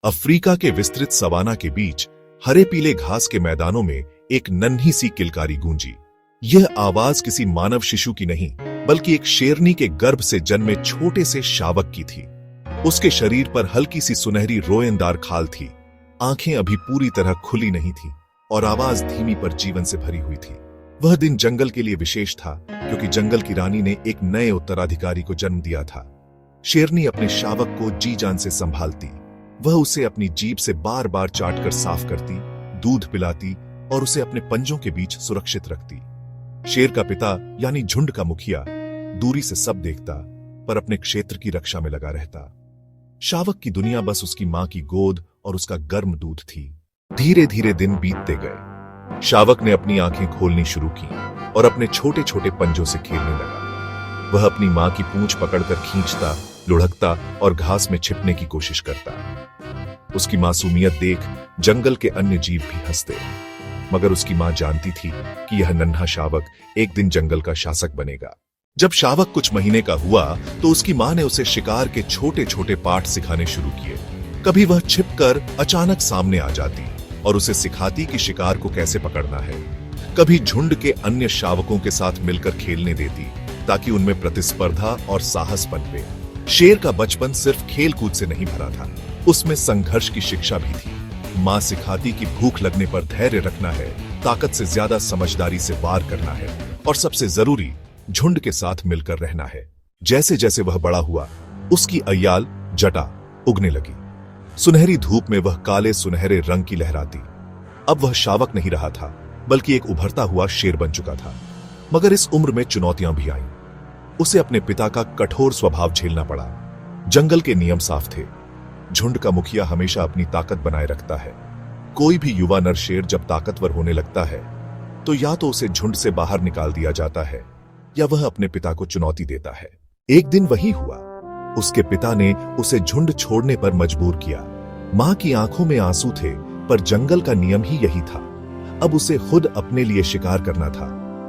Africa के विस्तृत savanna के बीच हरे पीले घास के मैदानों में एक नन्ही सी किलकारी गूंजी। यह आवाज किसी मानव शिशु की नहीं, बल्कि एक शेरनी के गर्भ से जन्मे छोटे से शावक की थी। उसके शरीर पर हल्की सी सुनहरी रोएंदार खाल थी, आंखें अभी पूरी तरह खुली नहीं थी और आवाज धीमी पर जीवन से भरी हुई थी। वह दिन जंगल के लिए विशेष था, क्योंकि जंगल की रानी ने एक नए उत्तराधिकारी को जन्म दिया था। शेरनी अपने शावक को जी जान से संभालती। वह उसे अपनी जीभ से बार बार चाटकर साफ करती, दूध पिलाती और उसे अपने पंजों के बीच सुरक्षित रखती। शेर का पिता यानी झुंड का मुखिया दूरी से सब देखता, पर अपने क्षेत्र की रक्षा में लगा रहता। शावक की दुनिया बस उसकी मां की गोद और उसका गर्म दूध थी। धीरे धीरे दिन बीतते गए। शावक ने अपनी आंखें खोलनी शुरू की और अपने छोटे छोटे पंजों से खेलने लगा। वह अपनी मां की पूंछ पकड़कर खींचता, लुढ़कता और घास में छिपने की कोशिश करता। उसकी मासूमियत देख जंगल के अन्य जीव भी हंसते, मगर उसकी मां जानती थी कि यह नन्हा शावक एक दिन जंगल का शासक बनेगा। जब शावक कुछ महीने का हुआ तो उसकी मां ने उसे शिकार के छोटे छोटे पाठ सिखाने शुरू किए। कभी वह छिपकर अचानक सामने आ जाती और उसे सिखाती कि शिकार को कैसे पकड़ना है। कभी झुंड के अन्य शावकों के साथ मिलकर खेलने देती, ताकि उनमें प्रतिस्पर्धा और साहस पनपे। शेर का बचपन सिर्फ खेल कूद से नहीं भरा था, उसमें संघर्ष की शिक्षा भी थी। मां सिखाती कि भूख लगने पर धैर्य रखना है, ताकत से ज्यादा समझदारी से वार करना है और सबसे जरूरी झुंड के साथ मिलकर रहना है। जैसे जैसे वह बड़ा हुआ, उसकी अय्याल जटा उगने लगी। सुनहरी धूप में वह काले सुनहरे रंग की लहराती। अब वह शावक नहीं रहा था, बल्कि एक उभरता हुआ शेर बन चुका था। मगर इस उम्र में चुनौतियां भी आईं। उसे अपने पिता का कठोर स्वभाव झेलना पड़ा। जंगल के नियम साफ थे। झुंड का मुखिया हमेशा अपनी ताकत बनाए रखता है। कोई भी युवा नर शेर जब ताकतवर होने लगता है, तो या तो उसे झुंड से बाहर निकाल दिया जाता है या वह अपने पिता को चुनौती देता है। एक दिन वही हुआ। उसके पिता ने उसे झुंड छोड़ने पर मजबूर किया। मां की आंखों में आंसू थे, पर जंगल का नियम ही यही था। अब उसे खुद अपने लिए शिकार करना था,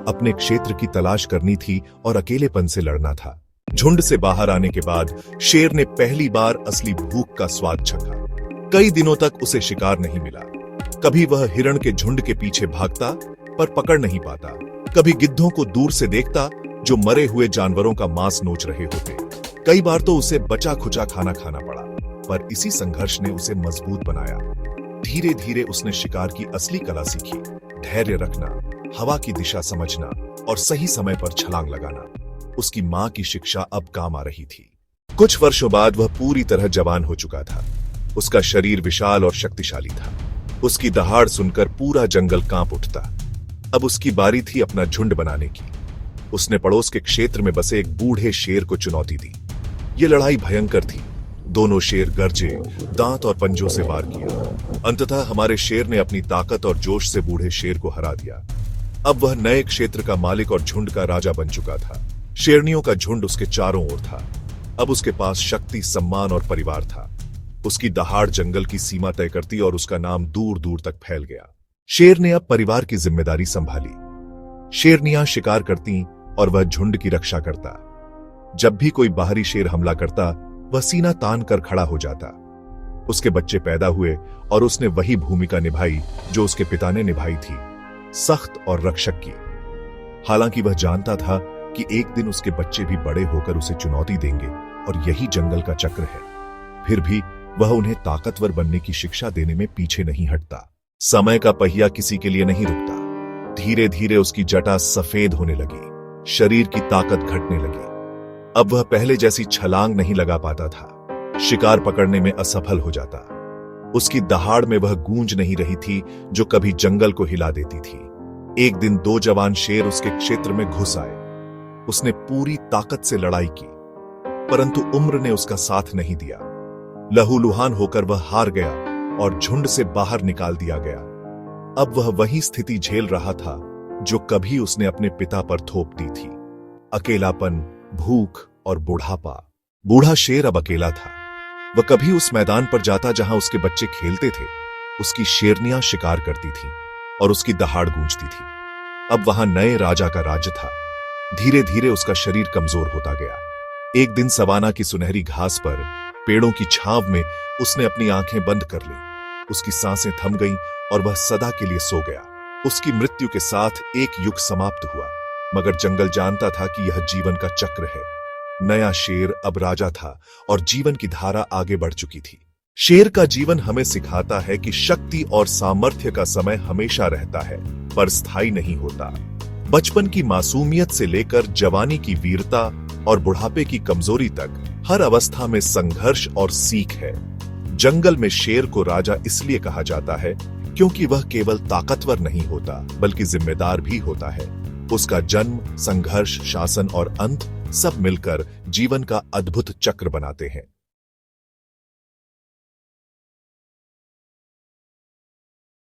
अपने क्षेत्र की तलाश करनी थी और अकेलेपन से लड़ना था। झुंड से बाहर आने के बाद शेर ने पहली बार असली भूख का स्वाद चखा। कई दिनों तक उसे शिकार नहीं मिला। कभी वह हिरण के झुंड के पीछे भागता, पर पकड़ नहीं पाता। कभी गिद्धों को दूर से देखता, जो मरे हुए जानवरों का मांस नोच रहे होते। कई बार तो उसे बचा खुचा खाना खाना पड़ा, पर इसी संघर्ष ने उसे मजबूत बनाया। धीरे धीरे उसने शिकार की असली कला सीखी, धैर्य रखना, हवा की दिशा समझना और सही समय पर छलांग लगाना। उसकी मां की शिक्षा अब काम आ रही थी। कुछ वर्षों बाद वह पूरी तरह जवान हो चुका था। उसका शरीर विशाल और शक्तिशाली था। उसकी दहाड़ सुनकर पूरा जंगल कांप उठता। अब उसकी बारी थी अपना झुंड बनाने की। उसने पड़ोस के क्षेत्र में बसे एक बूढ़े शेर को चुनौती दी। ये लड़ाई भयंकर थी। दोनों शेर गरजे, दांत और पंजों से वार किया। अंततः हमारे शेर ने अपनी ताकत और जोश से बूढ़े शेर को हरा दिया। अब वह नए क्षेत्र का मालिक और झुंड का राजा बन चुका था। शेरनियों का झुंड उसके चारों ओर था। अब उसके पास शक्ति, सम्मान और परिवार था। उसकी दहाड़ जंगल की सीमा तय करती और उसका नाम दूर दूर तक फैल गया। शेर ने अब परिवार की जिम्मेदारी संभाली। शेरनियां शिकार करती और वह झुंड की रक्षा करता। जब भी कोई बाहरी शेर हमला करता, वह सीना तान कर खड़ा हो जाता। उसके बच्चे पैदा हुए और उसने वही भूमिका निभाई जो उसके पिता ने निभाई थी, सख्त और रक्षक की। हालांकि वह जानता था कि एक दिन उसके बच्चे भी बड़े होकर उसे चुनौती देंगे और यही जंगल का चक्र है। फिर भी वह उन्हें ताकतवर बनने की शिक्षा देने में पीछे नहीं हटता। समय का पहिया किसी के लिए नहीं रुकता। धीरे धीरे उसकी जटा सफेद होने लगी, शरीर की ताकत घटने लगी। अब वह पहले जैसी छलांग नहीं लगा पाता था, शिकार पकड़ने में असफल हो जाता। उसकी दहाड़ में वह गूंज नहीं रही थी जो कभी जंगल को हिला देती थी। एक दिन दो जवान शेर उसके क्षेत्र में घुस आए। उसने पूरी ताकत से लड़ाई की, परंतु उम्र ने उसका साथ नहीं दिया। लहूलुहान होकर वह हार गया और झुंड से बाहर निकाल दिया गया। अब वह वही स्थिति झेल रहा था जो कभी उसने अपने पिता पर थोप दी थी। अकेलापन, भूख और बुढ़ापा। बूढ़ा शेर अब अकेला था। वह कभी उस मैदान पर जाता जहां उसके बच्चे खेलते थे। उसकी शेरनियां शिकार करती थीं और उसकी दहाड़ गूंजती थी। अब वहां नए राजा का राज्य था। धीरे धीरे उसका शरीर कमजोर होता गया। एक दिन सवाना की सुनहरी घास पर पेड़ों की छांव में उसने अपनी आंखें बंद कर ली। उसकी सांसें थम गईं और वह सदा के लिए सो गया। उसकी मृत्यु के साथ एक युग समाप्त हुआ, मगर जंगल जानता था कि यह जीवन का चक्र है। नया शेर अब राजा था और जीवन की धारा आगे बढ़ चुकी थी। शेर का जीवन हमें सिखाता है कि शक्ति और सामर्थ्य का समय हमेशा रहता है, पर स्थायी नहीं होता। बचपन की मासूमियत से लेकर जवानी की वीरता और बुढ़ापे की कमजोरी तक हर अवस्था में संघर्ष और सीख है। जंगल में शेर को राजा इसलिए कहा जाता है क्योंकि वह केवल ताकतवर नहीं होता, बल्कि जिम्मेदार भी होता है। उसका जन्म, संघर्ष, शासन और अंत सब मिलकर जीवन का अद्भुत चक्र बनाते हैं।